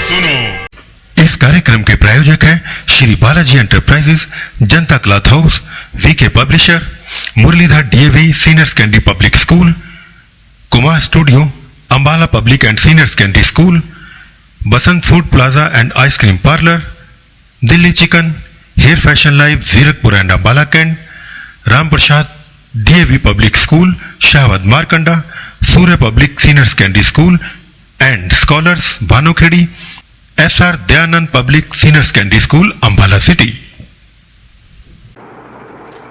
सुनो। इस कार्यक्रम के प्रायोजक हैं Shri Balaji enterprises, Janata cloth house, VK publisher, Muralidhar DAV senior secondary public school, Kumar studio, Ambala public and senior secondary school, Basant food plaza and ice cream parlour, Delhi chicken, hair fashion live, Zirakpur and Ambala cantt, Ram Prasad DAV public school, Shahabad Markanda, Surya public senior secondary school and scholars, Bhanukheri, SR Dayanand public senior secondary school, Ambala city.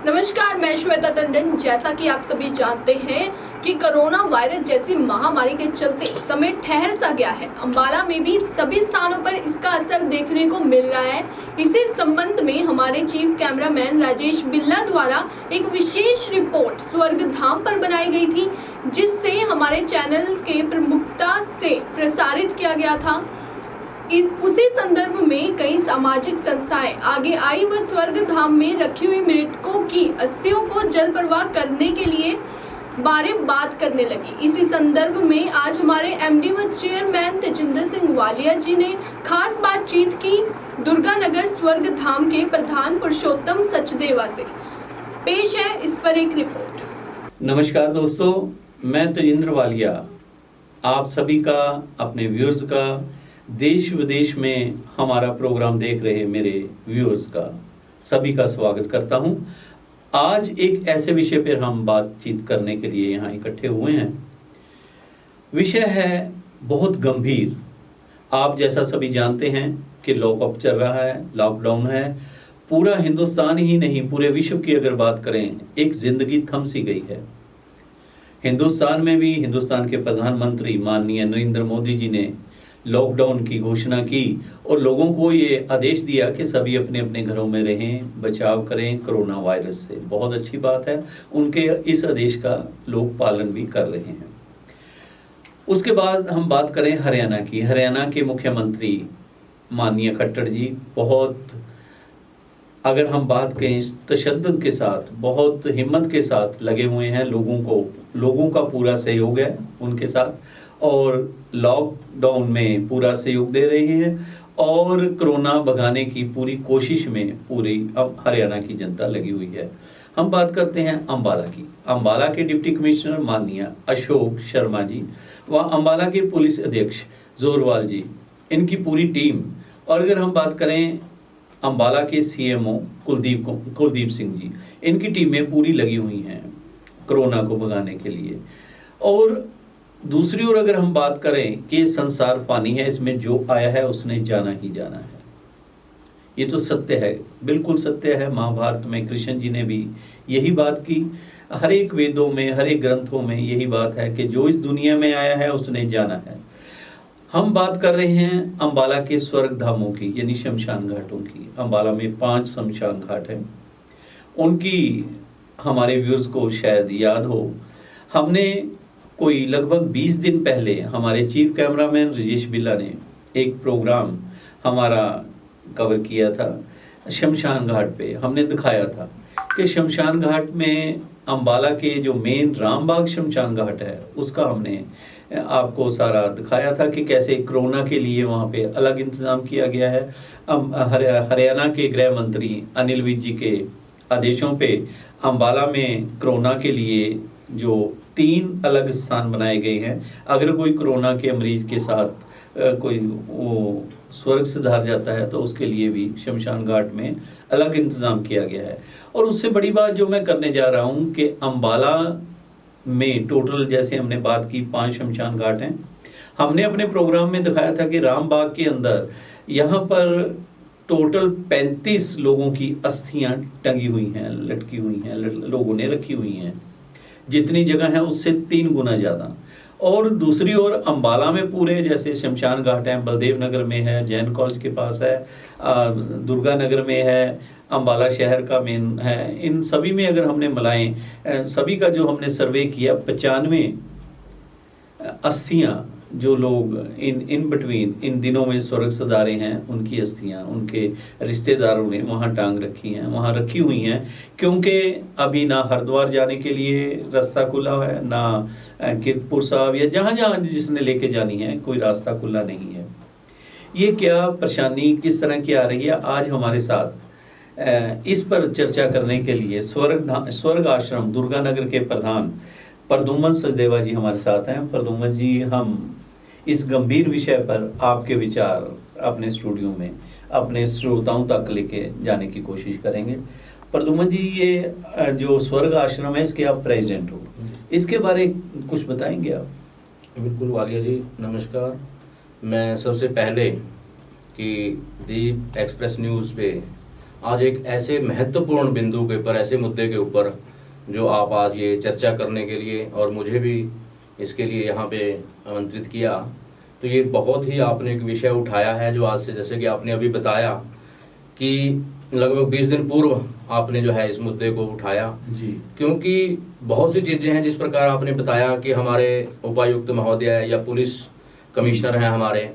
नमस्कार, मैं श्वेता टंडन। जैसा कि आप सभी जानते हैं कि corona virus जैसी महामारी के चलते समय ठहर सा गया है। अंबाला में भी सभी स्थानों पर इसका असर देखने को मिल रहा है। इसी संबंध में हमारे चीफ कैमरामैन राजेश बिल्ला द्वारा एक विशेष रिपोर्ट स्वर्ग धाम पर बनाई गई थी, जिससे हमारे चैनल के प्रमुखता से प्रसारित किया गया था। उसी संदर्भ में कई सामाजिक संस्थाएं आगे आई व स्वर्ग धाम में रखी हुई मृतकों की अस्थियों को जल प्रवाह करने के लिए बारे बात करने लगी। इसी संदर्भ में आज हमारे एमडी व चेयरमैन तेजिंदर सिंह वालिया जी ने खास बातचीत की दुर्गानगर स्वर्ग धाम के प्रधान पुरुषोत्तम सचदेवा से। पेश है इस पर एक रिपोर्ट। नमस्कार दोस्तों, मैं तेजिंदर वालिया आप सभी का, अपने व्यूअर्स का, देश विदेश में हमारा प्रोग्राम देख रहे मेरे व्यूअर्स का सभी का स्वागत करता हूं। आज एक ऐसे विषय पर हम बातचीत करने के लिए यहाँ इकट्ठे हुए हैं। विषय है बहुत गंभीर। आप जैसा सभी जानते हैं कि लॉकअप चल रहा है, लॉकडाउन है। पूरा हिंदुस्तान ही नहीं, पूरे विश्व की अगर बात करें, एक जिंदगी थम सी गई है। हिंदुस्तान में भी हिंदुस्तान के प्रधानमंत्री माननीय नरेंद्र मोदी जी ने लॉकडाउन की घोषणा की और लोगों को ये आदेश दिया कि सभी अपने अपने घरों में रहें, बचाव करें कोरोना वायरस से। बहुत अच्छी बात है, उनके इस आदेश का लोग पालन भी कर रहे हैं। उसके बाद हम बात करें हरियाणा की। हरियाणा के मुख्यमंत्री माननीय खट्टर जी बहुत, अगर हम बात करें, तशद्दुद के साथ, बहुत हिम्मत के साथ लगे हुए हैं। लोगों का पूरा सहयोग है उनके साथ और लॉकडाउन में पूरा सहयोग दे रहे हैं और कोरोना भगाने की पूरी कोशिश में पूरी अब हरियाणा की जनता लगी हुई है। हम बात करते हैं अंबाला की। अंबाला के डिप्टी कमिश्नर माननीय अशोक शर्मा जी व अंबाला के पुलिस अधीक्षक जोरवाल जी, इनकी पूरी टीम, और अगर हम बात करें अंबाला के सीएमओ कुलदीप सिंह जी, इनकी टीमें पूरी लगी हुई हैं कोरोना को भगाने के लिए। और दूसरी ओर अगर हम बात करें कि संसार फानी है, इसमें जो आया है उसने जाना ही जाना है। ये तो सत्य है, बिल्कुल सत्य है। महाभारत में कृष्ण जी ने भी यही बात की। हर एक वेदों में, हर एक ग्रंथों में यही बात है कि जो इस दुनिया में आया है उसने जाना है। हम बात कर रहे हैं अंबाला के स्वर्ग धामों की, यानी शमशान घाटों की। अंबाला में 5 शमशान घाट हैं। उनकी हमारे व्यूअर्स को शायद याद हो, हमने कोई लगभग 20 दिन पहले हमारे चीफ कैमरामैन राजेश बिल्ला ने एक प्रोग्राम हमारा कवर किया था शमशान घाट पे। हमने दिखाया था कि शमशान घाट में अंबाला के जो मेन रामबाग शमशान घाट है उसका हमने आपको सारा दिखाया था कि कैसे कोरोना के लिए वहाँ पे अलग इंतज़ाम किया गया है। हरियाणा के गृह मंत्री अनिल विज जी के आदेशों पे अंबाला में कोरोना के लिए जो 3 अलग स्थान बनाए गए हैं। अगर कोई कोरोना के मरीज के साथ कोई वो स्वर्ग सिधार जाता है तो उसके लिए भी शमशान घाट में अलग इंतज़ाम किया गया है। और उससे बड़ी बात जो मैं करने जा रहा हूँ कि अंबाला में टोटल, जैसे हमने बात की, 5 शमशान घाट हैं। हमने अपने प्रोग्राम में दिखाया था कि रामबाग के अंदर यहाँ पर टोटल 35 लोगों की अस्थियाँ टंगी हुई हैं, लटकी हुई हैं, लोगों ने रखी हुई हैं। जितनी जगह है उससे 3 गुना ज़्यादा। और दूसरी ओर अंबाला में पूरे जैसे शमशान घाट हैं, बलदेव नगर में है, जैन कॉलेज के पास है, दुर्गा नगर में है, अंबाला शहर का मेन है। इन सभी में अगर हमने मिलाएं, सभी का जो हमने सर्वे किया, 95 अस्थियाँ जो लोग इन बिटवीन इन दिनों में स्वर्ग सिधारे हैं, उनकी अस्थियां उनके रिश्तेदारों ने वहाँ टांग रखी हैं, वहाँ रखी हुई हैं। क्योंकि अभी ना हरिद्वार जाने के लिए रास्ता खुला है, ना कीरतपुर साहब या जहाँ जहाँ जिसने लेके जानी है कोई रास्ता खुला नहीं है। ये क्या परेशानी किस तरह की आ रही है, आज हमारे साथ इस पर चर्चा करने के लिए स्वर्ग आश्रम दुर्गानगर के प्रधान प्रद्युम्न सचदेवा जी हमारे साथ हैं। प्रद्युम्न जी, हम इस गंभीर विषय पर आपके विचार अपने स्टूडियो में अपने श्रोताओं तक लेके जाने की कोशिश करेंगे। प्रद्युम्न जी, ये जो स्वर्ग आश्रम है इसके आप प्रेसिडेंट हो, इसके बारे कुछ बताएंगे आप? बिल्कुल वालिया जी, नमस्कार। मैं सबसे पहले कि दीप एक्सप्रेस न्यूज़ पे आज एक ऐसे महत्वपूर्ण बिंदु के ऊपर, ऐसे मुद्दे के ऊपर जो आप आज ये चर्चा करने के लिए और मुझे भी इसके लिए यहाँ पे आमंत्रित किया, तो ये बहुत ही आपने एक विषय उठाया है जो आज से, जैसे कि आपने अभी बताया कि लगभग 20 दिन पूर्व आपने जो है इस मुद्दे को उठाया जी। क्योंकि बहुत सी चीज़ें हैं जिस प्रकार आपने बताया कि हमारे उपायुक्त महोदय या पुलिस कमिश्नर हैं हमारे,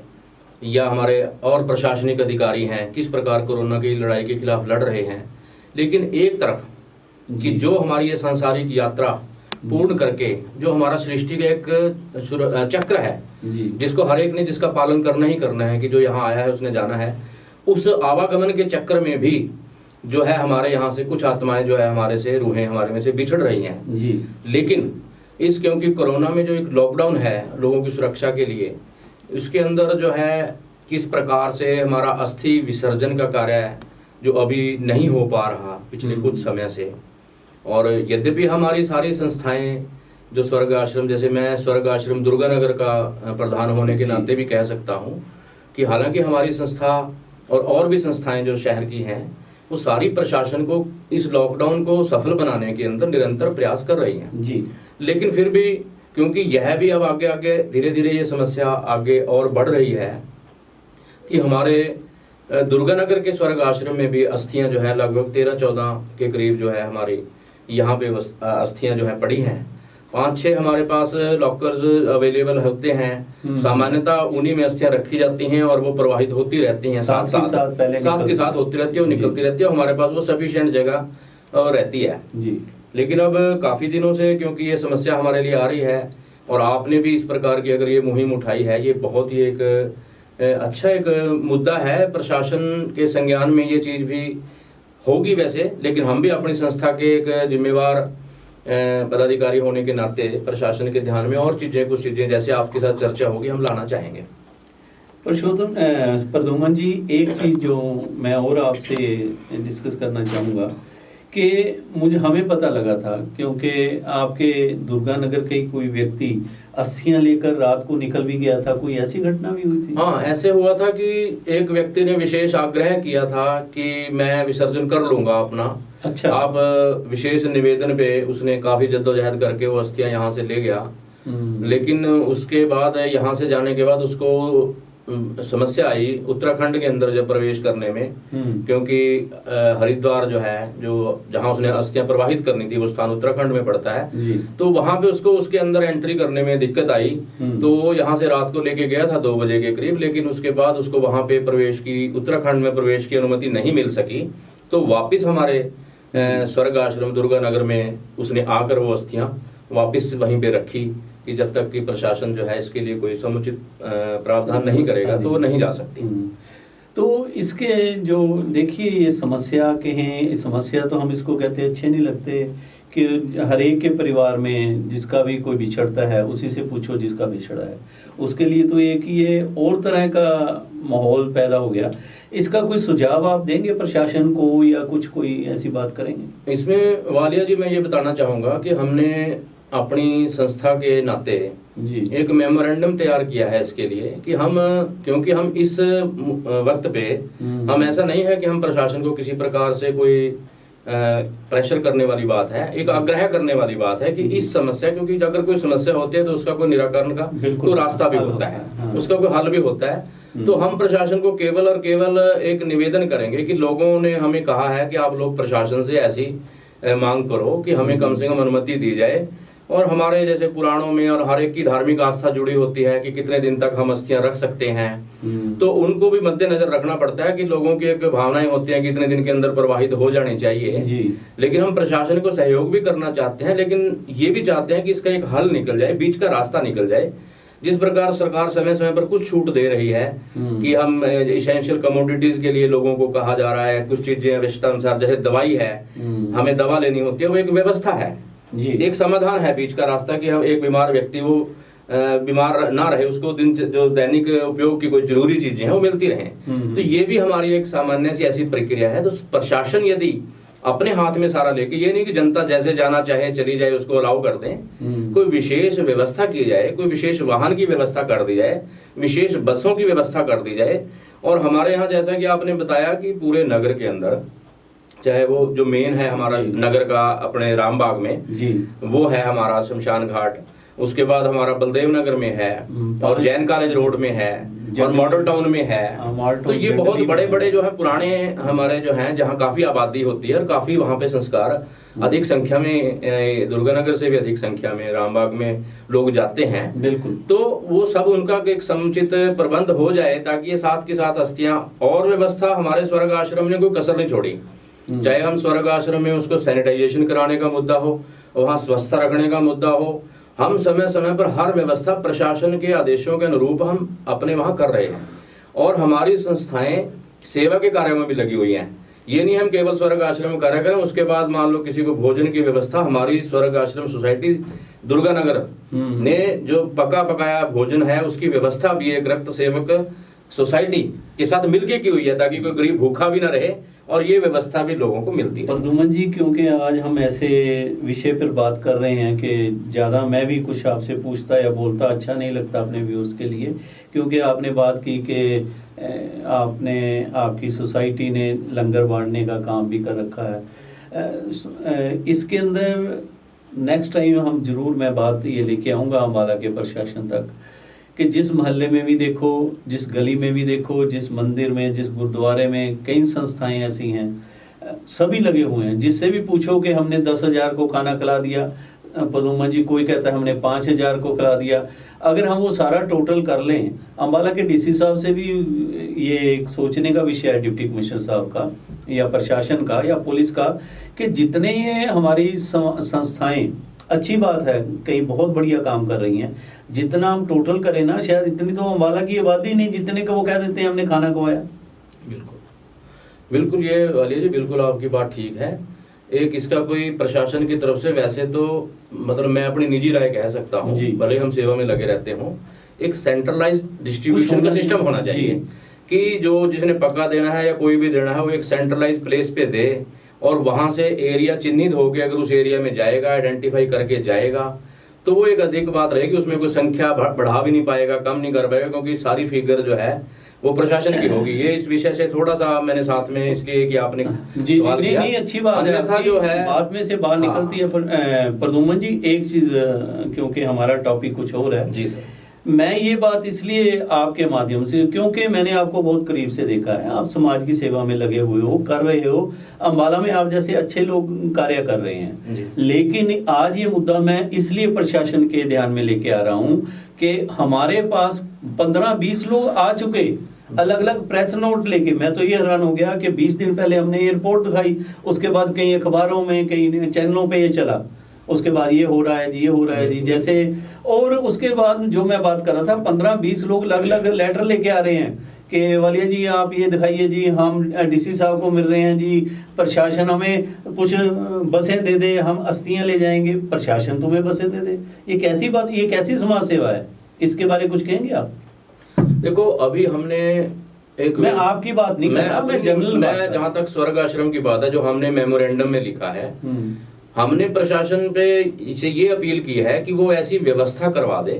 या हमारे और प्रशासनिक अधिकारी हैं, किस प्रकार कोरोना की लड़ाई के खिलाफ लड़ रहे हैं। लेकिन एक तरफ कि जो हमारी ये सांसारिक यात्रा पूर्ण करके जो हमारा सृष्टि का एक चक्र है जी, जिसको हर एक ने, जिसका पालन करना ही करना है, कि जो यहाँ आया है उसने जाना है, उस आवागमन के चक्र में भी जो है हमारे यहाँ से कुछ आत्माएं जो है हमारे से, रूहें हमारे में से बिछड़ रही हैं जी। लेकिन इस क्योंकि कोरोना में जो एक लॉकडाउन है लोगों की सुरक्षा के लिए, उसके अंदर जो है किस प्रकार से हमारा अस्थि विसर्जन का कार्य है जो अभी नहीं हो पा रहा पिछले कुछ समय से। और यद्यपि हमारी सारी संस्थाएं जो स्वर्ग आश्रम, जैसे मैं स्वर्ग आश्रम दुर्गानगर का प्रधान होने के नाते भी कह सकता हूं कि हालांकि हमारी संस्था और भी संस्थाएं जो शहर की हैं वो सारी प्रशासन को इस लॉकडाउन को सफल बनाने के अंदर निरंतर प्रयास कर रही हैं जी। लेकिन फिर भी क्योंकि यह भी अब आगे आगे धीरे धीरे ये समस्या आगे और बढ़ रही है कि हमारे दुर्गानगर के स्वर्ग आश्रम में भी अस्थियां जो है लगभग 13-14 के करीब जो है हमारी यहाँ पे अस्थियां जो है पड़ी हैं। 5-6 हमारे पास लॉकर्स अवेलेबल होते हैं, सामान्यतः उन्हीं में अस्थियां रखी जाती हैं और वो प्रवाहित होती रहती हैं, साथ के साथ होती रहती है और निकलती रहती है। हमारे पास वो सफिशिएंट जगह रहती है जी। लेकिन अब काफ़ी दिनों से क्योंकि ये समस्या हमारे लिए आ रही है और आपने भी इस प्रकार की अगर ये मुहिम उठाई है, ये बहुत ही एक अच्छा एक मुद्दा है। प्रशासन के संज्ञान में ये चीज़ भी होगी वैसे, लेकिन हम भी अपनी संस्था के एक जिम्मेवार पदाधिकारी होने के नाते प्रशासन के ध्यान में और चीज़ें, कुछ चीज़ें जैसे आपके साथ चर्चा होगी हम लाना चाहेंगे। पुरुषोत्तम प्रद्युम्न जी, एक चीज़ जो मैं और आपसे डिस्कस करना चाहूँगा कि हमें पता लगा था क्योंकि आपके दुर्गानगर के कोई व्यक्ति अस्थियां लेकर रात को निकल भी गया था, कोई ऐसी घटना भी हुई थी? हाँ, ऐसे हुआ था कि एक व्यक्ति ने विशेष आग्रह किया था कि मैं विसर्जन कर लूंगा अपना। अच्छा। आप विशेष निवेदन पे उसने काफी जद्दोजहद करके वो अस्थियां यहाँ से ले गया, लेकिन उसके बाद यहाँ से जाने के बाद उसको समस्या आई उत्तराखंड के अंदर जब प्रवेश करने में, क्योंकि हरिद्वार जो है, जो जहां उसने अस्थियां प्रवाहित करनी थी वो स्थान उत्तराखंड में पड़ता है, तो वहां पे उसको उसके अंदर एंट्री करने में दिक्कत आई। तो वो यहाँ से रात को लेके गया था 2 बजे के करीब, लेकिन उसके बाद उसको वहां पे प्रवेश की, उत्तराखंड में प्रवेश की अनुमति नहीं मिल सकी। तो वापिस हमारे स्वर्ग आश्रम दुर्गानगर में उसने आकर वो अस्थियां वापिस वहीं पे रखी कि जब तक कि प्रशासन जो है इसके लिए कोई समुचित प्रावधान नहीं करेगा तो वो नहीं जा सकती। तो इसके जो देखिए ये समस्या के हैं, समस्या तो हम इसको कहते हैं, अच्छे नहीं लगते कि हर एक के परिवार में जिसका भी कोई बिछड़ता है उसी से पूछो जिसका बिछड़ा है, उसके लिए तो एक ये और तरह का माहौल पैदा हो गया। इसका कोई सुझाव आप देंगे प्रशासन को या कुछ कोई ऐसी बात करेंगे? इसमें वालिया जी मैं ये बताना चाहूँगा कि हमने अपनी संस्था के नाते जी एक मेमोरेंडम तैयार किया है इसके लिए कि हम, क्योंकि हम इस वक्त पे हम ऐसा नहीं है कि हम प्रशासन को किसी प्रकार से कोई प्रेशर करने वाली बात है, एक आग्रह करने वाली बात है कि इस समस्या, क्योंकि अगर कोई समस्या होती है तो उसका कोई निराकरण का तो रास्ता भी होता है, उसका कोई हल भी होता है। तो हम प्रशासन को केवल और केवल एक निवेदन करेंगे कि लोगों ने हमें कहा है कि आप लोग प्रशासन से ऐसी मांग करो कि हमें कम से कम अनुमति दी जाए। और हमारे जैसे पुराणों में और हर एक की धार्मिक आस्था जुड़ी होती है कि कितने दिन तक हम अस्थियां रख सकते हैं, तो उनको भी मद्देनजर रखना पड़ता है कि लोगों की एक भावनाएं होती हैं कि इतने दिन के अंदर प्रवाहित हो जानी चाहिए जी। लेकिन हम प्रशासन को सहयोग भी करना चाहते हैं, लेकिन ये भी चाहते हैं कि इसका एक हल निकल जाए, बीच का रास्ता निकल जाए। जिस प्रकार सरकार समय समय पर कुछ छूट दे रही है कि हम इसेंशियल कमोडिटीज के लिए लोगों को कहा जा रहा है, कुछ चीजें आवश्यकता अनुसार, जैसे दवाई है, हमें दवा लेनी होती है, वो एक व्यवस्था है जी। एक समाधान है बीच का रास्ता कि हम एक बीमार व्यक्ति वो बीमार ना रहे, उसको दिन जो दैनिक उपयोग की कोई जरूरी चीजें हैं वो मिलती रहें। तो ये भी हमारी एक सामान्य सी ऐसी प्रक्रिया है। तो प्रशासन यदि अपने हाथ में सारा लेके, ये नहीं कि जनता जैसे जाना चाहे चली जाए उसको अलाउ कर दें, कोई विशेष व्यवस्था की जाए, कोई विशेष वाहन की व्यवस्था कर दी जाए, विशेष बसों की व्यवस्था कर दी जाए। और हमारे यहाँ जैसा कि आपने बताया कि पूरे नगर के अंदर, चाहे वो जो मेन है हमारा नगर का अपने रामबाग में जी, वो है हमारा शमशान घाट, उसके बाद हमारा बलदेव नगर में है, और जैन कॉलेज रोड में है, और मॉडल टाउन में है। तो ये बहुत बड़े बड़े जो है पुराने हमारे जो हैं, जहाँ काफी आबादी होती है और काफी वहाँ पे संस्कार अधिक संख्या में, दुर्गानगर से भी अधिक संख्या में रामबाग में लोग जाते हैं। बिल्कुल। तो वो सब उनका एक समुचित प्रबंध हो जाए, ताकि ये साथ के साथ अस्थियां, और व्यवस्था हमारे स्वर्ग आश्रम ने कोई कसर नहीं छोड़ी। चाहे हम स्वर्ग आश्रम में उसको सैनिटाइजेशन कराने का मुद्दा हो, वहाँ स्वच्छता रखने का मुद्दा हो, हम समय समय पर हर व्यवस्था प्रशासन के आदेशों के अनुरूप हम अपने वहाँ कर रहे हैं। और हमारी संस्थाएं सेवा के कार्यों में भी लगी हुई हैं। ये नहीं हम केवल स्वर्ग आश्रम कार्य करें, उसके बाद मान लो किसी को भोजन की व्यवस्था, हमारी स्वर्ग आश्रम सोसाइटी दुर्गानगर ने जो पका पकाया भोजन है उसकी व्यवस्था भी एक रक्त सेवक सोसाइटी के साथ मिलके की हुई है, ताकि कोई गरीब भूखा भी ना रहे, और ये व्यवस्था भी लोगों को मिलती है। प्रद्युमन जी, क्योंकि आज हम ऐसे विषय पर बात कर रहे हैं कि ज़्यादा मैं भी कुछ आपसे पूछता या बोलता अच्छा नहीं लगता अपने व्यूअर्स के लिए, क्योंकि आपने बात की कि आपकी सोसाइटी ने लंगर बांटने का काम भी कर रखा है। इसके अंदर नेक्स्ट टाइम हम जरूर मैं बात ये लेके आऊँगा अम्बाला के प्रशासन तक कि जिस मोहल्ले में भी देखो, जिस गली में भी देखो, जिस मंदिर में, जिस गुरुद्वारे में, कई संस्थाएं ऐसी हैं, सभी लगे हुए हैं। जिससे भी पूछो कि हमने 10,000 को खाना खिला दिया, प्रद्युमन जी कोई कहता है हमने 5,000 को खिला दिया। अगर हम वो सारा टोटल कर लें, अम्बाला के डीसी साहब से भी ये एक सोचने का विषय है, डिप्टी कमिश्नर साहब का या प्रशासन का या पुलिस का, कि जितने ये हमारी संस्थाएं, अच्छी बात है, कई बहुत बढ़िया काम कर रही हैं, जितना हम टोटल करें ना, शायद इतनी तो अम्बाला की आबादी नहीं जितने का वो कह देते हैं हमने खाना खवाया। बिल्कुल बिल्कुल, ये वाली जी बिल्कुल आपकी बात ठीक है। एक इसका कोई प्रशासन की तरफ से, वैसे तो मतलब मैं अपनी निजी राय कह सकता हूँ, भले हम सेवा में लगे रहते हों, एक सेंट्रलाइज डिस्ट्रीब्यूशन का सिस्टम होना चाहिए कि जो जिसने पक्का देना है या कोई भी देना है वो एक सेंट्रलाइज प्लेस पे दे, और वहां से एरिया चिन्हित होकर अगर उस एरिया में जाएगा, आइडेंटिफाई करके जाएगा, तो वो एक अधिक बात रहेगी। उसमें कोई संख्या बढ़ा भी नहीं पाएगा, कम नहीं कर पाएगा, क्योंकि सारी फिगर जो है वो प्रशासन की होगी। ये इस विषय से थोड़ा सा मैंने साथ में इसलिए कि आपने जी नहीं अच्छी बात है, था जो है बात में से बाहर निकलती है। प्रद्युमन जी एक चीज, क्योंकि हमारा टॉपिक कुछ और है जी सर, मैं ये बात इसलिए आपके माध्यम से, क्योंकि मैंने आपको बहुत करीब से देखा है, आप समाज की सेवा में लगे हुए हो, कर रहे हो, अम्बाला में आप जैसे अच्छे लोग कार्य कर रहे हैं। लेकिन आज ये मुद्दा मैं इसलिए प्रशासन के ध्यान में लेके आ रहा हूँ कि हमारे पास 15-20 लोग आ चुके, अलग अलग प्रेस नोट लेके। मैं तो ये हैरान हो गया कि 20 दिन पहले हमने ये रिपोर्ट दिखाई, उसके बाद कई अखबारों में, कई चैनलों पे ये चला, उसके बाद ये हो रहा है जी, ये हो रहा है जी, जैसे। और उसके बाद जो मैं बात कर रहा था, 15-20 लोग अलग अलग लेटर लेके आ रहे हैं कि वालिया जी आप ये दिखाइए जी, हम डीसी साहब को मिल रहे हैं जी, प्रशासन हमें कुछ बसें दे दे, हम अस्थियां ले जाएंगे, प्रशासन तुम्हें बसें दे दे। ये कैसी बात, ये कैसी समाज सेवा है? इसके बारे कुछ कहेंगे आप? देखो अभी हमने एक, मैं आपकी बात नहीं कर रहा, मैं जनरल, मैं जहाँ तक स्वर्ग आश्रम की बात है, जो हमने मेमोरेंडम में लिखा है, हमने प्रशासन पे इसे ये अपील की है कि वो ऐसी व्यवस्था करवा दे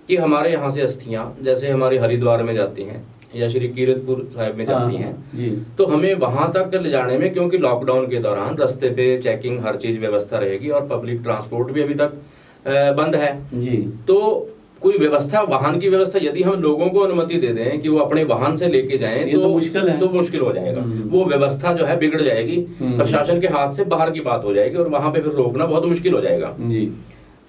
कि हमारे यहाँ से अस्थियां जैसे हमारे हरिद्वार में जाती हैं या श्री कीरतपुर साहिब में जाती हैं, तो हमें वहां तक ले जाने में, क्योंकि लॉकडाउन के दौरान रास्ते पे चेकिंग हर चीज व्यवस्था रहेगी और पब्लिक ट्रांसपोर्ट भी अभी तक बंद है जी। तो कोई व्यवस्था, वाहन की व्यवस्था, यदि हम लोगों को अनुमति दे दें कि वो अपने वाहन से लेके जाएं, तो मुश्किल है, तो मुश्किल हो जाएगा। वो व्यवस्था जो है बिगड़ जाएगी, प्रशासन के हाथ से बाहर की बात हो जाएगी, और वहां पे फिर रोकना बहुत मुश्किल हो जाएगा जी।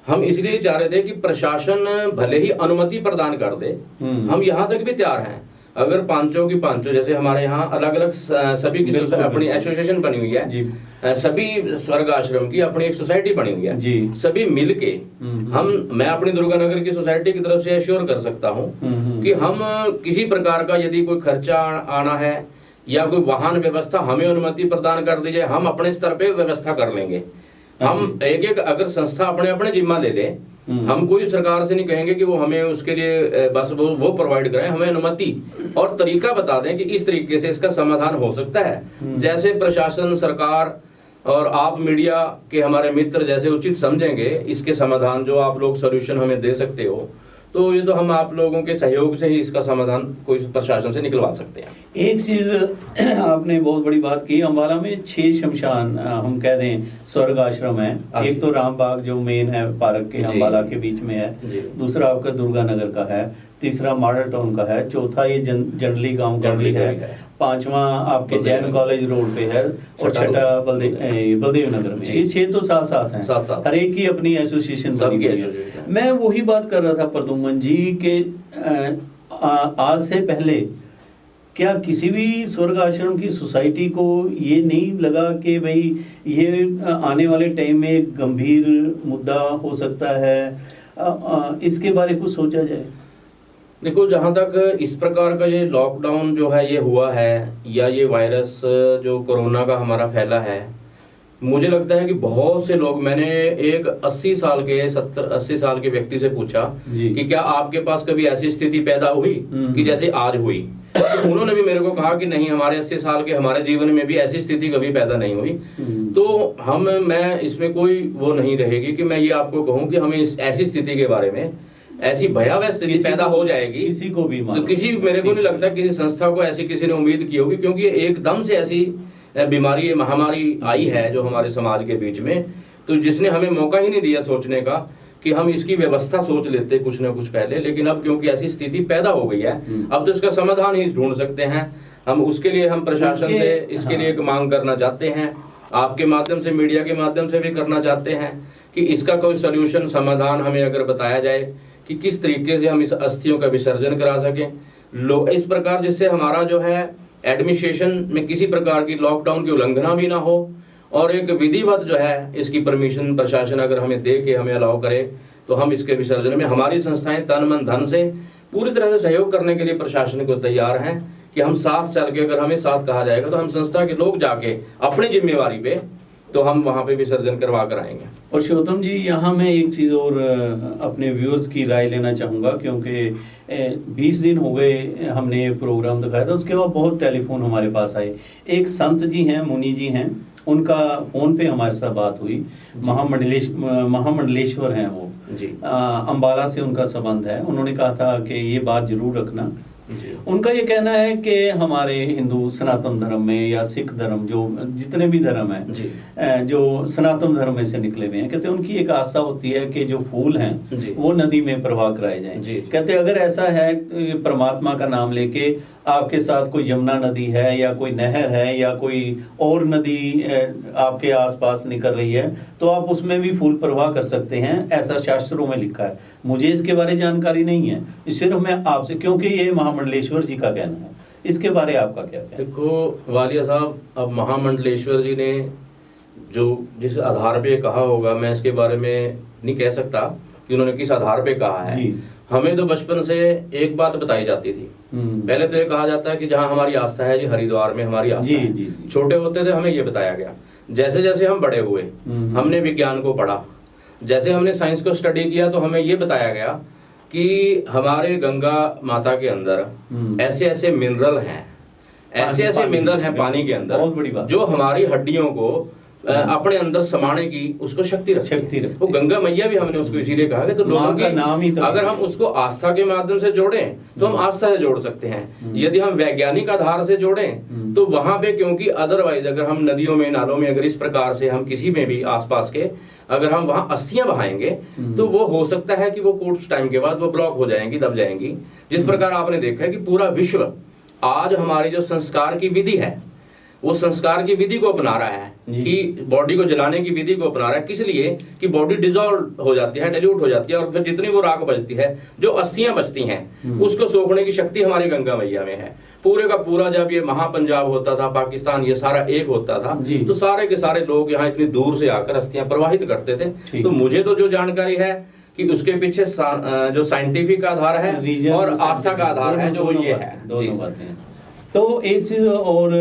हम इसलिए चाह रहे थे कि प्रशासन भले ही अनुमति प्रदान कर दे, हम यहाँ तक भी तैयार हैं, अगर पांचों की पांचों, जैसे हमारे यहाँ अलग अलग सभी की अपनी एसोसिएशन बनी हुई है जी, सभी स्वर्ग आश्रम की अपनी एक सोसाइटी बनी हुई है जी, सभी मिलके मैं अपनी दुर्गानगर की सोसाइटी की तरफ से एश्योर कर सकता हूँ कि हम किसी प्रकार का यदि कोई खर्चा आना है या कोई वाहन व्यवस्था हमें अनुमति प्रदान कर दी जाए, हम अपने स्तर पे व्यवस्था कर लेंगे। हम एक एक अगर संस्था अपने अपने जिम्मा ले ले, हम कोई सरकार से नहीं कहेंगे कि वो हमें उसके लिए बस वो प्रोवाइड करें, हमें अनुमति और तरीका बता दें कि इस तरीके से इसका समाधान हो सकता है। जैसे प्रशासन, सरकार और आप मीडिया के हमारे मित्र जैसे उचित समझेंगे इसके समाधान, जो आप लोग सॉल्यूशन हमें दे सकते हो, तो ये तो हम आप लोगों के सहयोग से ही इसका समाधान कोई प्रशासन से निकलवा सकते हैं। एक चीज आपने बहुत बड़ी बात की, अम्बाला में 6 शमशान हम कह दें स्वर्ग आश्रम है। एक तो रामबाग जो मेन है पार्क के अम्बाला के बीच में है, दूसरा आपका दुर्गानगर का है, तीसरा मॉडल टाउन का है, चौथा ये जंडली गांव का भी है, पांचवा आपके जैन कॉलेज रोड पे है और छठा बलदेव नगर में। ये 6 तो साथ साथ हैं, हर एक की अपनी एसोसिएशन बनी हुई है। मैं वही बात कर रहा था प्रदुमन जी के आज से पहले क्या किसी भी स्वर्ग आश्रम की सोसाइटी को ये नहीं लगा कि भाई ये आने वाले टाइम में गंभीर मुद्दा हो सकता है, इसके बारे कुछ सोचा जाए? देखो, जहाँ तक इस प्रकार का ये लॉकडाउन जो है ये हुआ है या ये वायरस जो कोरोना का हमारा फैला है, मुझे लगता है कि बहुत से लोग, मैंने एक 80 साल के 70-80 साल के व्यक्ति से पूछा कि क्या आपके पास कभी ऐसी स्थिति पैदा हुई कि जैसे आज हुई, तो उन्होंने भी मेरे को कहा कि नहीं, हमारे 80 साल के हमारे जीवन में भी ऐसी स्थिति कभी पैदा नहीं हुई। तो मैं इसमें कोई वो नहीं रहेगी कि मैं ये आपको कहूँ कि हमें इस ऐसी स्थिति के बारे में, ऐसी भयावह स्थिति पैदा हो जाएगी किसी को भी, तो किसी, मेरे को नहीं लगता किसी संस्था को ऐसी किसी ने उम्मीद की होगी, क्योंकि एकदम से ऐसी बीमारी, महामारी आई है जो हमारे समाज के बीच में, तो जिसने हमें मौका ही नहीं दिया सोचने का कि हम इसकी व्यवस्था सोच लेते कुछ ना कुछ पहले। लेकिन अब क्योंकि ऐसी स्थिति पैदा हो गई है, अब तो इसका समाधान ही ढूंढ सकते हैं हम। उसके लिए हम प्रशासन से इसके लिए एक मांग करना चाहते हैं, आपके माध्यम से, मीडिया के माध्यम से भी करना चाहते हैं कि इसका कोई सोल्यूशन, समाधान हमें अगर बताया जाए कि किस तरीके से हम इस अस्थियों का विसर्जन करा सकें इस प्रकार, जिससे हमारा जो है एडमिनिस्ट्रेशन में किसी प्रकार की लॉकडाउन की उल्लंघना भी ना हो, और एक विधिवत जो है इसकी परमिशन प्रशासन अगर हमें दे के हमें अलाउ करे, तो हम इसके विसर्जन में हमारी संस्थाएं तन मन धन से पूरी तरह से सहयोग करने के लिए प्रशासन को तैयार हैं कि हम साथ चल के, अगर हमें साथ कहा जाएगा तो हम संस्था के लोग जाके अपनी जिम्मेवारी पे तो हम वहां पे विसर्जन करवा कर आएंगे। और शिवोत्तम जी, यहाँ मैं एक चीज़ और अपने व्यूअर्स की राय लेना चाहूँगा, क्योंकि 20 दिन हो गए हमने प्रोग्राम दिखाया था, उसके बाद बहुत टेलीफोन हमारे पास आए। एक संत जी हैं, मुनि जी हैं, उनका फ़ोन पे हमारे साथ बात हुई, महामंडलेश्वर हैं वो जी, अम्बाला से उनका संबंध है। उन्होंने कहा था कि ये बात जरूर रखना। उनका ये कहना है कि हमारे हिंदू सनातन धर्म में या सिख धर्म, जो जितने भी धर्म हैं, जो सनातन धर्म में से निकले हुए हैं, कहते हैं उनकी एक आस्था होती है कि जो फूल हैं वो नदी में प्रवाह कराए जाएं। कहते अगर ऐसा है, परमात्मा का नाम लेके आपके साथ कोई यमुना नदी है या कोई नहर है या कोई और नदी आपके आसपास निकल रही है, तो आप उसमें भी फूल प्रवाह कर सकते हैं, ऐसा शास्त्रों में लिखा है। मुझे इसके बारे जानकारी नहीं है, सिर्फ मैं आपसे, क्योंकि ये महामंडलेश्वर जी का कहना है, इसके बारे आपका क्या कहना है? देखो वालिया साहब, अब महामंडलेश्वर जी ने जो जिस आधार पे कहा होगा, मैं इसके बारे में नहीं कह सकता कि उन्होंने किस आधार पे कहा है। हमें तो बचपन से एक बात बताई जाती थी, पहले तो ये कहा जाता है कि जहाँ हमारी आस्था है जी, हरिद्वार में हमारी आस्था है। छोटे होते थे हमें ये बताया गया, जैसे जैसे हम बड़े हुए, हमने विज्ञान को पढ़ा, जैसे हमने साइंस को स्टडी किया, तो हमें ये बताया गया कि हमारे गंगा माता के अंदर ऐसे ऐसे मिनरल हैं, ऐसे ऐसे मिनरल हैं पानी के अंदर, जो हमारी हड्डियों को अपने अंदर समाने की उसको शक्ति रखती है। वो गंगा मैया भी हमने उसको इसीलिए कहा कि तो लोगों की नाम ही अगर हम उसको आस्था के माध्यम से जोड़ें तो हम आस्था से जोड़ सकते हैं। यदि हम वैज्ञानिक आधार से जोड़ें तो वहां पे, क्योंकि अदरवाइज अगर हम नदियों में, नालों में, अगर इस प्रकार से हम किसी में भी आसपास के अगर हम वहां अस्थियां बहाएंगे तो वो हो सकता है कि वो कुछ टाइम के बाद वो ब्लॉक हो जाएंगी, दब जाएंगी। जिस प्रकार आपने देखा है कि पूरा विश्व आज हमारी जो संस्कार की विधि है वो संस्कार की विधि को अपना रहा है कि बॉडी को जलाने की विधि को अपना रहा है। किस लिए? कि बॉडी डिजॉल्व हो जाती है, डाइल्यूट हो जाती है, और फिर जितनी वो राख बचती है, जो अस्थियां बचती हैं, उसको सोखने की शक्ति हमारी गंगा मैया में है। पूरे का पूरा जब ये महापंजाब होता था, पाकिस्तान ये सारा एक होता था, तो सारे के सारे लोग यहाँ इतनी दूर से आकर अस्थियां प्रवाहित करते थे। तो मुझे तो जो जानकारी है कि उसके पीछे जो साइंटिफिक आधार है और आस्था का आधार है, जो ये है। दोनों बातें। तो एक चीज और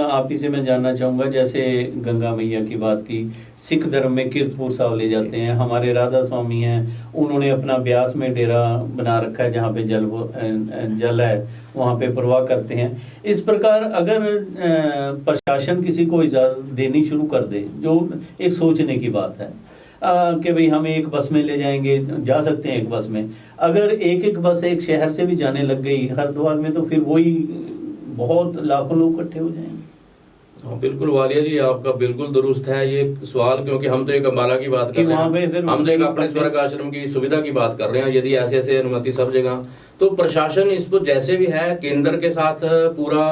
आप ही से मैं जानना चाहूंगा, जैसे गंगा मैया की बात की, सिख धर्म में कीर्तपुर साहब ले जाते हैं, हमारे राधा स्वामी हैं, उन्होंने अपना ब्यास में डेरा बना रखा है जहाँ पे जल है, वहाँ पे प्रवाह करते हैं। इस प्रकार अगर प्रशासन किसी को इजाजत देनी शुरू कर दे, जो एक सोचने की बात है कि भाई हम एक बस में ले जाएंगे, जा सकते हैं एक बस में, अगर एक एक बस एक शहर से भी जाने लग गई हरिद्वार में, तो फिर वही बहुत लाखों लोग इकट्ठे हो जाएंगे। हाँ, बिल्कुल वालिया जी, आपका बिल्कुल दुरुस्त है ये सवाल, क्योंकि हम तो एक अम्बाला की बात कर रहे हैं, हम तो एक अपने स्वर्ग आश्रम की सुविधा की बात कर रहे हैं। यदि ऐसे ऐसे अनुमति सब जगह, तो प्रशासन इसको जैसे भी है केंद्र के साथ पूरा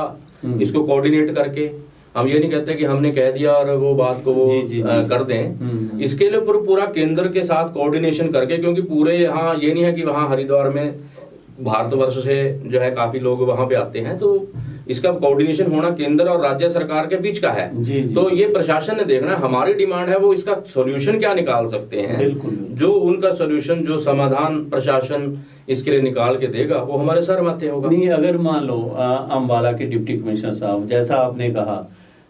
इसको कोऑर्डिनेट करके, हम ये नहीं कहते कि हमने कह दिया और वो बात को वो कर दें, इसके लिए पूरा केंद्र के साथ कोऑर्डिनेशन करके, क्योंकि पूरे यहाँ ये नहीं है कि वहाँ हरिद्वार में भारतवर्ष से जो है काफी लोग वहां पे आते हैं, तो इसका कोऑर्डिनेशन होना केंद्र और राज्य सरकार के बीच का है। तो ये प्रशासन ने देखना, हमारी डिमांड है वो इसका सॉल्यूशन क्या निकाल सकते हैं, जो उनका सॉल्यूशन, जो समाधान प्रशासन इसके लिए निकाल के देगा, वो हमारे सर माथे होगा। नहीं, अगर मान लो अम्बाला के डिप्टी कमिश्नर साहब, जैसा आपने कहा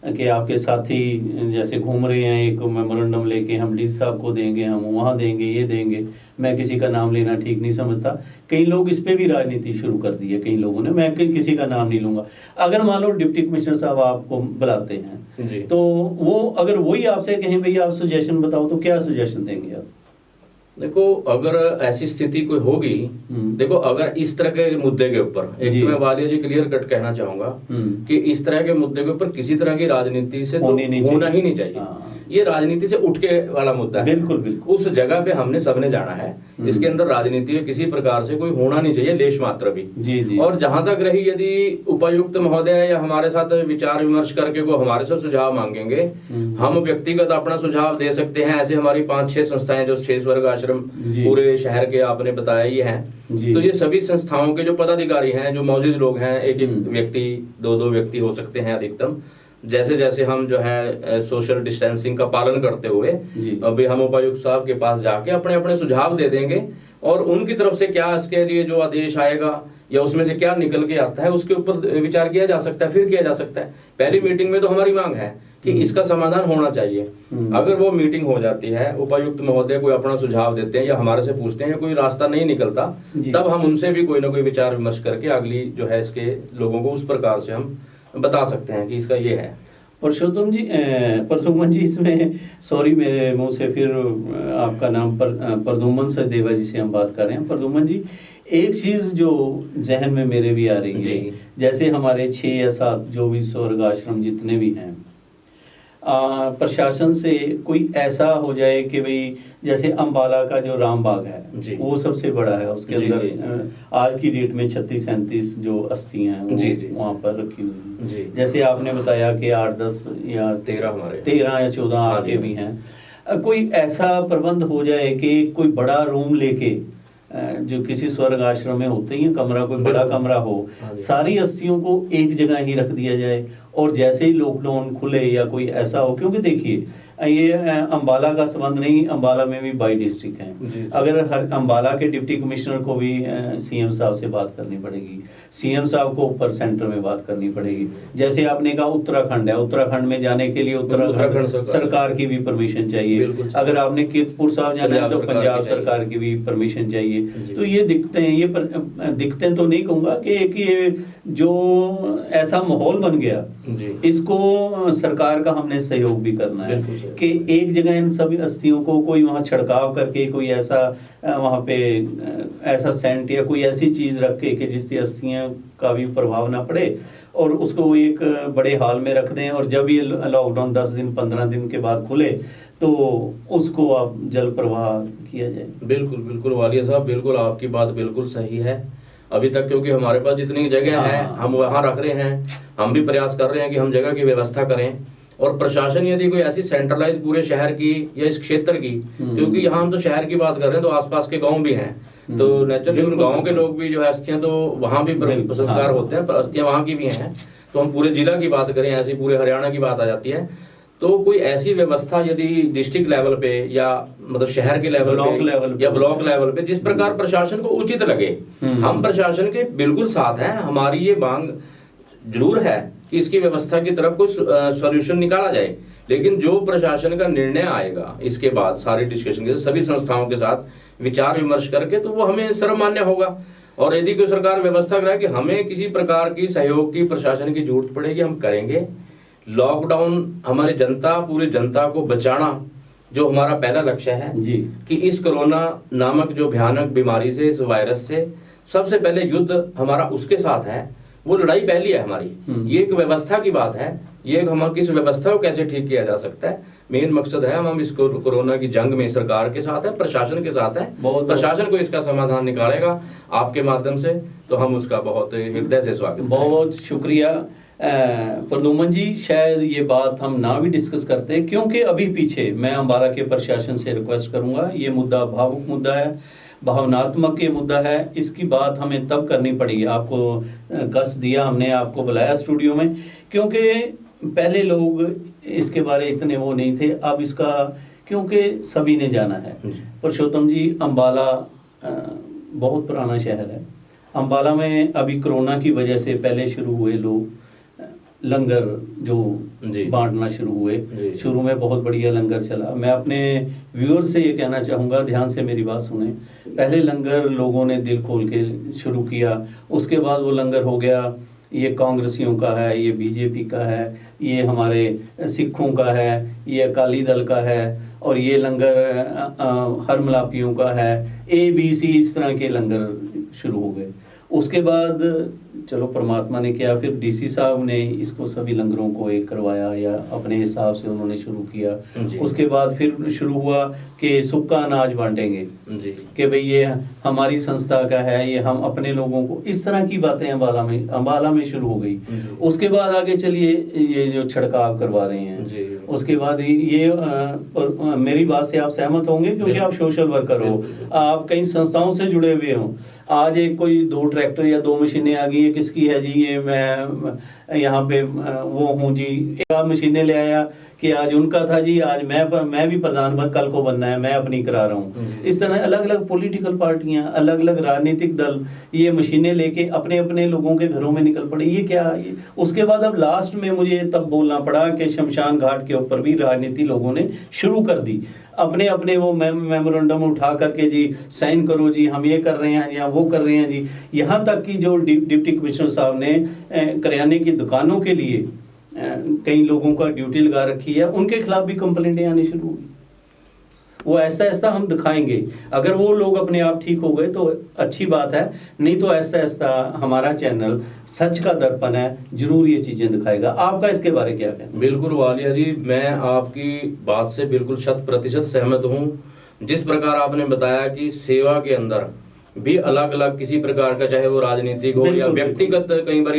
कि आपके साथी जैसे घूम रहे हैं, एक मेमोरेंडम लेके हम डी साहब को देंगे, हम वहाँ देंगे, ये देंगे, मैं किसी का नाम लेना ठीक नहीं समझता, कई लोग इस पे भी राजनीति शुरू कर दी है कई लोगों ने, मैं किसी का नाम नहीं लूंगा। अगर मान लो डिप्टी कमिश्नर साहब आपको बुलाते हैं, तो वो अगर वही आपसे कहें भाई आप सजेशन बताओ, तो क्या सजेशन देंगे आप? देखो, अगर ऐसी स्थिति कोई होगी, देखो अगर इस तरह के मुद्दे के ऊपर, एक तो मैं वालिया जी क्लियर कट कहना चाहूंगा कि इस तरह के मुद्दे के ऊपर किसी तरह की राजनीति से तो होना ही नहीं चाहिए। ये राजनीति से उठ के वाला मुद्दा है। बिल्कुल बिल्कुल। उस जगह पे हमने सबने जाना है, इसके अंदर राजनीति में किसी प्रकार से कोई होना नहीं चाहिए, लेश मात्र भी। जी। और जहां तक रही, यदि उपायुक्त महोदय या हमारे साथ विचार विमर्श करके को हमारे से सुझाव मांगेंगे, हम व्यक्तिगत अपना सुझाव दे सकते हैं। ऐसे हमारी 5-6 संस्थाएं, जो 6 स्वर्ग आश्रम पूरे शहर के आपने बताया ही है, तो ये सभी संस्थाओं के जो पदाधिकारी हैं, जो मौजूद लोग हैं, एक व्यक्ति 2-2 व्यक्ति हो सकते हैं अधिकतम, जैसे जैसे हम जो है सोशल डिस्टेंसिंग का पालन करते हुए अभी हम उपायुक्त साहब के पास जाके अपने अपने सुझाव दे देंगे, और उनकी तरफ से क्या इसके लिए जो आदेश आएगा या उसमें से क्या निकल के आता है, उसके ऊपर विचार किया जा सकता है, फिर किया जा सकता है। पहली मीटिंग में तो हमारी मांग है कि इसका समाधान होना चाहिए। अगर वो मीटिंग हो जाती है, उपायुक्त महोदय कोई अपना सुझाव देते हैं या हमारे से पूछते हैं, कोई रास्ता नहीं निकलता, तब हम उनसे भी कोई ना कोई विचार विमर्श करके अगली जो है इसके लोगों को उस प्रकार से हम बता सकते हैं कि इसका ये है। परसुमन जी, इसमें सॉरी मेरे मुंह से फिर आपका नाम परदुमन सचदेवा जी से हम बात कर रहे हैं। परदुमन जी, एक चीज जो जहन में मेरे भी आ रही है, जैसे हमारे 6 या 7 जो भी स्वर्ग आश्रम जितने भी हैं, प्रशासन से कोई ऐसा हो जाए कि भाई जैसे अम्बाला का जो रामबाग है वो सबसे बड़ा है, उसके अंदर आज की डेट में 36-37 जो अस्थियां हैं वहाँ पर रखी हुई हैं। जैसे आपने बताया कि 8-10 या 13 या 14 आगे भी हैं। कोई ऐसा प्रबंध हो जाए कि कोई बड़ा रूम लेके, जो किसी स्वर्ग आश्रम में होते ही कमरा, कोई बड़ा कमरा हो, सारी अस्थियों को एक जगह ही रख दिया जाए, और जैसे ही लॉकडाउन खुले या कोई ऐसा हो, क्योंकि देखिए ये अम्बाला का संबंध नहीं, अम्बाला में भी 22 डिस्ट्रिक्ट हैं। अगर हर अम्बाला के डिप्टी कमिश्नर को भी सीएम साहब से बात करनी पड़ेगी, सीएम साहब को ऊपर सेंटर में बात करनी पड़ेगी। जैसे आपने कहा उत्तराखंड है, उत्तराखंड में जाने के लिए उत्तराखंड सरकार की भी परमिशन चाहिए। अगर आपने कीर्तपुर साहब जाना है तो पंजाब सरकार की भी परमिशन चाहिए। तो ये दिक्कतें, ये दिक्कतें तो नहीं कहूँगा कि ये जो ऐसा माहौल बन गया, इसको सरकार का हमने सहयोग भी करना है कि एक जगह इन सभी अस्थियों को कोई वहाँ छिड़काव करके, कोई ऐसा वहाँ पे ऐसा सेंट या कोई ऐसी चीज रख के कि जिससे अस्थियां का भी प्रभाव ना पड़े, और उसको एक बड़े हाल में रख दें, और जब ये लॉकडाउन 10 दिन 15 दिन के बाद खुले तो उसको आप जल प्रवाह किया जाए। बिल्कुल बिल्कुल वालिया साहब, बिल्कुल आपकी बात बिल्कुल सही है। अभी तक, क्योंकि हमारे पास जितनी जगह है हम वहाँ रख रहे हैं, हम भी प्रयास कर रहे हैं कि हम जगह की व्यवस्था करें। और प्रशासन यदि कोई ऐसी सेंट्रलाइज पूरे शहर की या इस क्षेत्र की, क्योंकि यहाँ हम तो शहर की बात कर रहे हैं, तो आसपास के गांव भी हैं, तो नेचुरली उन गाँव के लोग भी जो है अस्थियां तो वहाँ भी संस्कार होते हैं, पर अस्थियां वहाँ की भी हैं। तो हम पूरे जिला की बात करें, ऐसी पूरे हरियाणा की बात आ जाती है। तो कोई ऐसी व्यवस्था यदि डिस्ट्रिक्ट लेवल पे या मतलब शहर के लेवल पे या ब्लॉक लेवल पे, जिस प्रकार प्रशासन को उचित लगे, हम प्रशासन के बिल्कुल साथ हैं। हमारी ये मांग जरूर है कि इसकी व्यवस्था की तरफ कुछ सॉल्यूशन निकाला जाए, लेकिन जो प्रशासन का निर्णय आएगा इसके बाद सारी डिस्कशन के सभी संस्थाओं के साथ विचार विमर्श करके, तो वो हमें सर्वमान्य होगा। और यदि कोई सरकार व्यवस्था कराए कि हमें किसी प्रकार की सहयोग की प्रशासन की जरूरत पड़ेगी, हम करेंगे। लॉकडाउन हमारी जनता, पूरी जनता को बचाना जो हमारा पहला लक्ष्य है जी, कि इस कोरोना नामक जो भयानक बीमारी से, इस वायरस से सबसे पहले युद्ध हमारा उसके साथ है। वो लड़ाई पहली है हमारी। ये एक व्यवस्था की बात है, ये हम किस व्यवस्था को कैसे ठीक किया जा सकता है, मेन मकसद है। हम इस कोरोना की जंग में सरकार के साथ है, प्रशासन के साथ है। प्रशासन को इसका समाधान निकालेगा आपके माध्यम से, तो हम उसका बहुत हृदय से स्वागत। बहुत शुक्रिया प्रदुमन जी। शायद ये बात हम ना भी डिस्कस करते, क्योंकि अभी पीछे मैं अम्बाला के प्रशासन से रिक्वेस्ट करूंगा, ये मुद्दा भावुक मुद्दा है, भावनात्मक ये मुद्दा है, इसकी बात हमें तब करनी पड़ी। आपको कष्ट दिया, हमने आपको बुलाया स्टूडियो में, क्योंकि पहले लोग इसके बारे इतने वो नहीं थे। अब इसका क्योंकि सभी ने जाना है। पुरुषोत्तम जी, अम्बाला बहुत पुराना शहर है। अम्बाला में अभी कोरोना की वजह से पहले शुरू हुए लोग लंगर जो बांटना शुरू हुए, शुरू में बहुत बढ़िया लंगर चला। मैं अपने व्यूअर से ये कहना चाहूँगा, ध्यान से मेरी बात सुने। पहले लंगर लोगों ने दिल खोल के शुरू किया, उसके बाद वो लंगर हो गया ये कांग्रेसियों का है, ये बीजेपी का है, ये हमारे सिखों का है, ये अकाली दल का है, और ये लंगर हरमलापियों का है, ABC, इस तरह के लंगर शुरू हो गए। उसके बाद चलो परमात्मा ने किया, फिर DC साहब ने इसको सभी लंगरों को एक करवाया या अपने हिसाब से उन्होंने शुरू किया। उसके बाद फिर शुरू हुआ कि सूखा अनाज बांटेंगे कि भाई ये हमारी संस्था का है, ये हम अपने लोगों को, इस तरह की बातें अम्बाला में शुरू हो गई। उसके बाद आगे चलिए ये जो छिड़काव करवा रहे हैं, उसके बाद ये मेरी बात से आप सहमत होंगे क्योंकि आप सोशल वर्कर हो, आप कई संस्थाओं से जुड़े हुए हो। आज एक कोई 2 ट्रैक्टर या 2 मशीनें आ गई है, किसकी है जी, ये मैं यहाँ पे वो हूँ जी, आप मशीनें ले आया कि आज उनका था जी, आज मैं भी प्रधानमंत्री कल को बनना है, मैं अपनी करा रहा हूँ। इस तरह अलग अलग पॉलिटिकल पार्टियां, अलग अलग राजनीतिक दल ये मशीनें लेके अपने अपने लोगों के घरों में निकल पड़े। ये क्या ये? उसके बाद अब लास्ट में मुझे तब बोलना पड़ा कि शमशान घाट के ऊपर भी राजनीति लोगों ने शुरू कर दी, अपने अपने वो मेमोरेंडम उठा करके जी साइन करो जी, हम ये कर रहे हैं या वो कर रहे हैं जी। यहाँ तक कि जो डिप्टी कमिश्नर साहब ने करियाने की दुकानों के लिए कई लोगों का ड्यूटी लगा रखी है, उनके खिलाफ भी कंप्लेंटें आनी शुरू हुई। वो ऐसा ऐसा हम दिखाएंगे, अगर वो लोग अपने आप ठीक हो गए तो अच्छी बात है, नहीं तो ऐसा ऐसा हमारा चैनल सच का दर्पण है, जरूर ये चीजें दिखाएगा। आपका इसके बारे क्या कहना? बिल्कुल वालिया जी, मैं आपकी बात से बिल्कुल 100% सहमत हूँ। जिस प्रकार आपने बताया कि सेवा के अंदर भी अलग अलग किसी प्रकार का, चाहे वो राजनीतिक हो या व्यक्तिगत, कई बार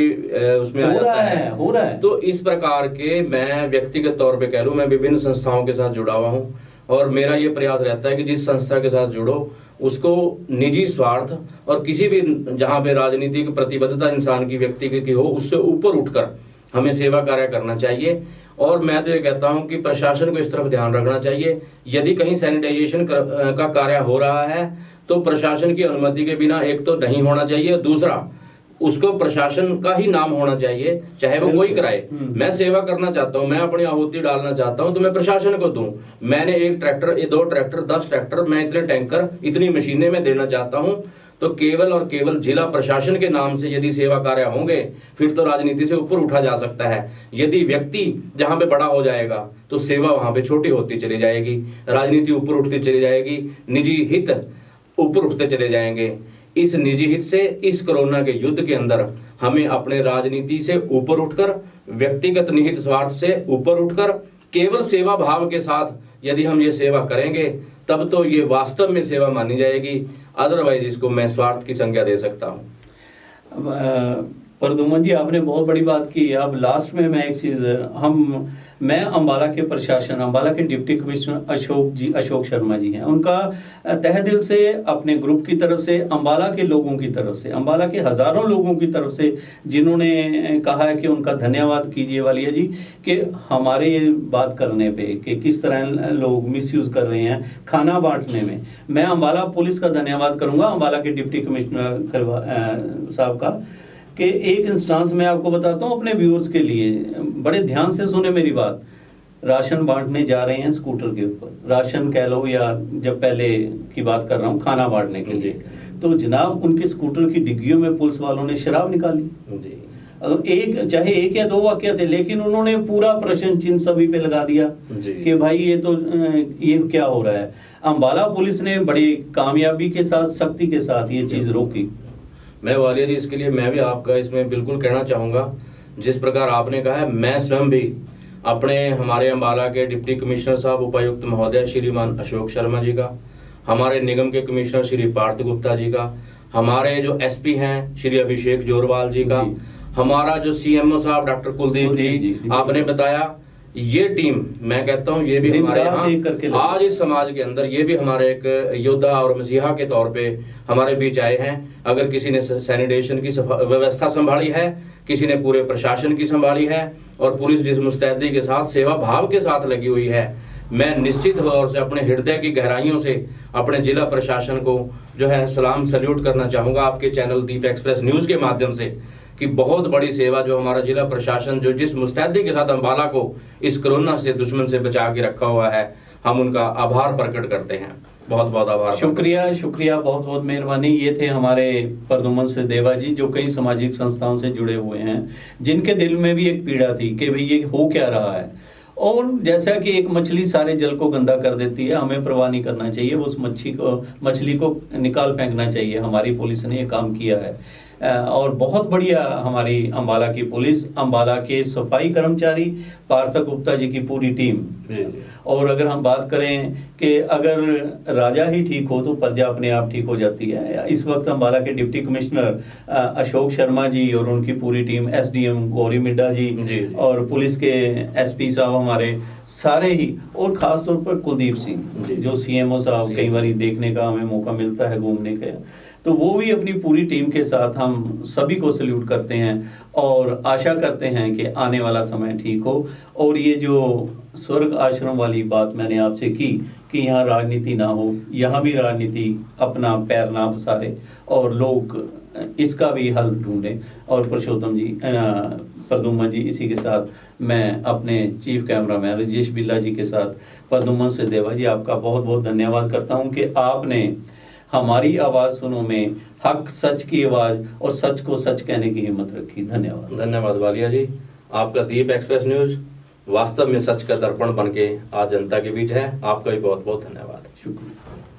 उसमें हो रहा है। तो इस प्रकार के मैं व्यक्तिगत तौर पे कह लूं, मैं विभिन्न संस्थाओं के साथ जुड़ा हुआ हूं, और मेरा ये प्रयास रहता है कि जिस संस्था के साथ जुड़ो उसको निजी स्वार्थ और किसी भी जहां पे राजनीतिक प्रतिबद्धता इंसान की व्यक्तिगत की हो, उससे ऊपर उठकर हमें सेवा कार्य करना चाहिए। और मैं तो ये कहता हूं कि प्रशासन को इस तरफ ध्यान रखना चाहिए, यदि कहीं सैनिटाइजेशन का कार्य हो रहा है तो प्रशासन की अनुमति के बिना एक तो नहीं होना चाहिए, दूसरा उसको प्रशासन का ही नाम होना चाहिए, चाहे वो कोई कराए। मैं सेवा करना चाहता हूं, मैं अपनी आहुति डालना चाहता हूं, तो मैं प्रशासन को दूं। मैंने 1 ट्रैक्टर, 2 ट्रैक्टर, 10 ट्रैक्टर, मैं इतने टैंकर, इतनी मशीनें मैं देना चाहता हूं, तो केवल और केवल जिला प्रशासन के नाम से यदि सेवा कार्य होंगे, फिर तो राजनीति से ऊपर उठा जा सकता है। यदि व्यक्ति जहां पे बड़ा हो जाएगा तो सेवा वहां पे छोटी होती चली जाएगी, राजनीति ऊपर उठती चली जाएगी, निजी हित ऊपर उठते चले जाएंगे। इस निजी हित से, इस कोरोना के युद्ध के अंदर हमें अपने राजनीति से ऊपर उठकर, व्यक्तिगत निहित स्वार्थ से ऊपर उठकर, केवल सेवा भाव के साथ यदि हम ये सेवा करेंगे तब तो ये वास्तव में सेवा मानी जाएगी, अदरवाइज इसको मैं स्वार्थ की संज्ञा दे सकता हूँ। प्रदुमन जी, आपने बहुत बड़ी बात की। अब लास्ट में मैं एक चीज़ मैं अम्बाला के प्रशासन, अम्बाला के डिप्टी कमिश्नर अशोक शर्मा जी हैं, उनका तहे दिल से अपने ग्रुप की तरफ से, अम्बाला के लोगों की तरफ से, अम्बाला के हज़ारों लोगों की तरफ से जिन्होंने कहा है कि उनका धन्यवाद कीजिए वालिया जी, कि हमारे ये बात करने पे कि किस तरह लोग मिसयूज़ कर रहे हैं खाना बांटने में। मैं अम्बाला पुलिस का धन्यवाद करूँगा, अम्बाला के डिप्टी कमिश्नर साहब का, कि एक इंस्टांस में आपको बताता हूँ अपने व्यूअर्स के लिए, बड़े ध्यान से सुने मेरी बात। राशन बांटने जा रहे हैं स्कूटर के ऊपर, राशन कह लो या जब पहले की बात कर रहा हूँ खाना बांटने के लिए, तो जनाब उनके स्कूटर की डिग्गियों में पुलिस वालों ने शराब निकाली। चाहे एक या दो वाकया थे, लेकिन उन्होंने पूरा प्रश्न चिन्ह सभी पे लगा दिया कि भाई ये क्या हो रहा है। अम्बाला पुलिस ने बड़ी कामयाबी के साथ, सख्ती के साथ ये चीज़ रोकी। मैं वालिया जी, इसके लिए मैं भी आपका इसमें बिल्कुल कहना चाहूँगा, जिस प्रकार आपने कहा है, मैं स्वयं भी अपने हमारे अम्बाला के डिप्टी कमिश्नर साहब उपायुक्त महोदय श्रीमान अशोक शर्मा जी का, हमारे निगम के कमिश्नर श्री पार्थ गुप्ता जी का, हमारे जो एसपी हैं श्री अभिषेक जोरवाल जी का, हमारा जो सीएमओ साहब डॉक्टर कुलदीप जी आपने बताया, ये टीम मैं कहता हूँ ये भी हमारे यहाँ आज इस समाज के अंदर ये भी हमारे एक योद्धा और मसीहा के तौर पे हमारे बीच आए हैं। अगर किसी ने सैनिटेशन की व्यवस्था संभाली है, किसी ने पूरे प्रशासन की संभाली है, और पुलिस जिस मुस्तैदी के साथ सेवा भाव के साथ लगी हुई है, मैं निश्चित तौर से अपने हृदय की गहराइयों से अपने जिला प्रशासन को जो है सलाम सल्यूट करना चाहूँगा आपके चैनल दीप एक्सप्रेस न्यूज़ के माध्यम से, कि बहुत बड़ी सेवा जो हमारा जिला प्रशासन जो जिस मुस्तैदी के साथ अम्बाला को इस कोरोना से दुश्मन से बचा के रखा हुआ है, हम उनका आभार प्रकट करते हैं। बहुत बहुत आभार। शुक्रिया, शुक्रिया, बहुत बहुत मेहरबानी। ये थे हमारे प्रदुमन सचदेवा जी, जो कई सामाजिक संस्थाओं से जुड़े हुए हैं, जिनके दिल में भी एक पीड़ा थी कि भाई ये हो क्या रहा है। और जैसा कि एक मछली सारे जल को गंदा कर देती है, हमें परवाह नहीं करना चाहिए, उस मछली को निकाल फेंकना चाहिए। हमारी पुलिस ने ये काम किया है और बहुत बढ़िया हमारी अम्बाला की पुलिस, अम्बाला के सफाई कर्मचारी, पार्थ गुप्ता जी की पूरी टीम। और अगर हम बात करें कि अगर राजा ही ठीक हो तो प्रजा अपने आप ठीक हो जाती है। इस वक्त अम्बाला के डिप्टी कमिश्नर अशोक शर्मा जी और उनकी पूरी टीम, एसडीएम गौरी मिड्डा जी और पुलिस के एसपी साहब हमारे सारे ही, और खास तौर पर कुलदीप सिंह जो सीएमओ साहब, कई बार देखने का हमें मौका मिलता है घूमने का, तो वो भी अपनी पूरी टीम के साथ हम सभी को सल्यूट करते हैं और आशा करते हैं कि आने वाला समय ठीक हो। और ये जो स्वर्ग आश्रम वाली बात मैंने आपसे की कि यहाँ राजनीति ना हो, यहाँ भी राजनीति अपना पैर ना पसारे और लोग इसका भी हल ढूंढें। और पुरुषोत्तम जी, प्रदुमन जी, इसी के साथ मैं अपने चीफ कैमरामैन राजेश बिल्ला जी के साथ प्रदुमन सचदेवा जी आपका बहुत बहुत धन्यवाद करता हूँ कि आपने हमारी आवाज़ सुनो में हक सच की आवाज़ और सच को सच कहने की हिम्मत रखी। धन्यवाद। धन्यवाद वालिया जी। आपका दीप एक्सप्रेस न्यूज़ वास्तव में सच का दर्पण बन के आज जनता के बीच है। आपका भी बहुत बहुत धन्यवाद। शुक्रिया।